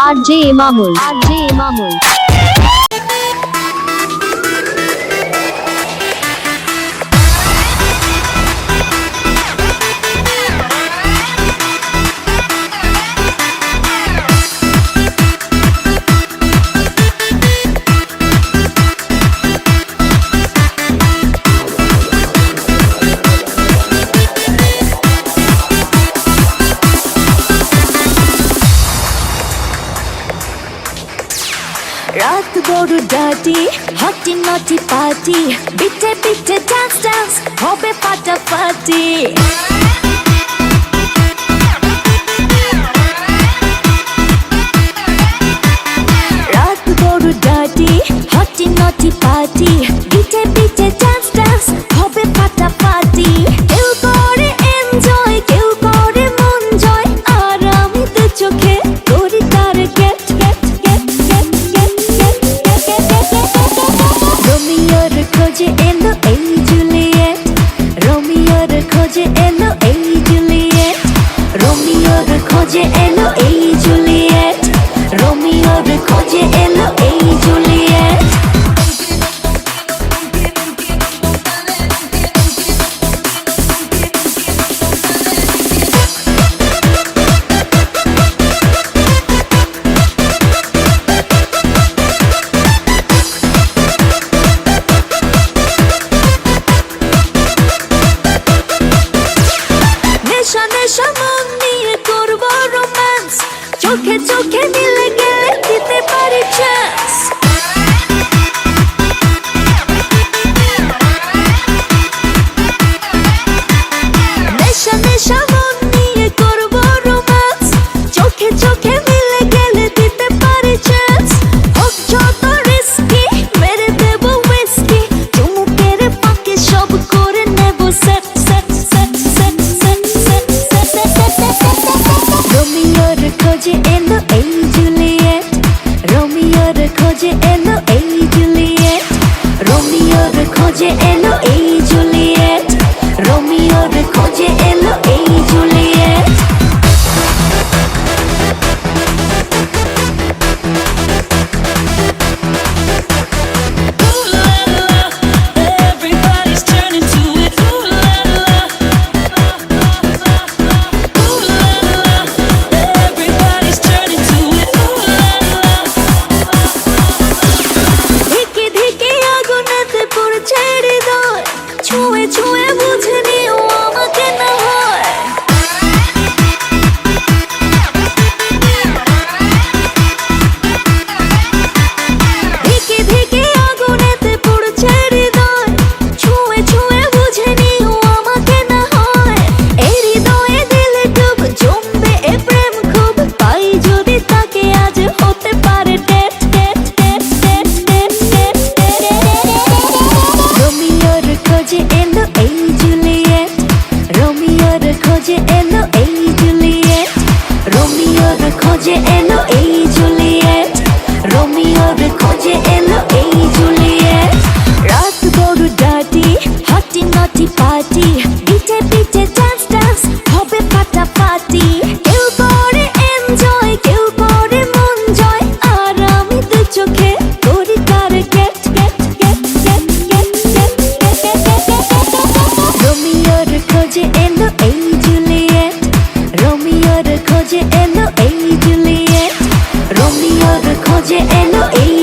RJ Emamul, RJ Emamul. রাত বড় ডাটি হটি নটি পার্টি বিটে বিটে ডান্স ডান্স হবে ফাটাফাটি রাত বড় ডাটি হটি নটি পার্টি বিটে বিটে ডান্স ডান্স হবে ফাটাফাটি কেউ করে এনজয় কেউ করে মন জয় আর আমি তো চোখে করি তার get get get get get রোমিওর খোঁজে এলো এই জুলিয়েট রোমিওর খোঁজে এলো এই জুলিয়েট রোমিওর খোঁজে এলো এই জুলিয়েট রোমিওর খোঁজে এলো এই জুলিয়েট নেশা নেশা মন নিয়ে করবো রোম্যান্স চোখে চোখে মিলে গেলে দিতে পারি চান্স নেশা নেশা মন নিয়ে করবো রোম্যান্স চোখে চোখে মিলে গেলে দিতে পারি চান্স হোক যত রিস্কি মেরে দেবো উইস্কি চুমুকের পাকে সব করে নেব set set set set set set রোমিওর খোঁজে এলো এই জুলিয়েট রোমিওর খোঁজে এলো এই জুলিয়েট রোমিওর খোঁজে এলো এই জুলিয়েট রোমিওর খোঁজে এলো এই Juliet Everybody's turning to it. Ooh la la. Ooh la la. Everybody's turning to it. Ooh la la. ধিকে ধিকে আগুনেতে পড়ছে হৃদয় ছুঁয়ে ছুঁয়ে বুঝে নিও আমাকে না হয় ধিকে ধিকে আগুনেতে পড়ছে হৃদয় ছুঁয়ে ছুঁয়ে বুঝে নিও আমাকে না হয় এই হৃদয়ে দিলে ডুব জমবে এ প্রেম খুব পাই যদি তাকে আজ হতে পারে date date date date date date রোমিওর খোঁজে এলো এই জুলিয়েট রোমিওর খোঁজে এলো এই জুলিয়েট রোমিওর খোঁজে এলো এই জুলিয়েট রোমিওর খোঁজে এলো এই জুলিয়েট রাত বড় ডাটি হটি নটি পার্টি বিটে বিটে ডান্স ডান্স হবে ফাটাফাটি কেউ করে এনজয় কেউ করে মন জয় আর আমি তো চোখে করি তার get get get get get get রোমিওর খোঁজে এলো এই জুলিয়েট রোমিওর খোঁজে এলো এই জুলিয়েট রোমিওর খোঁজে এলো এই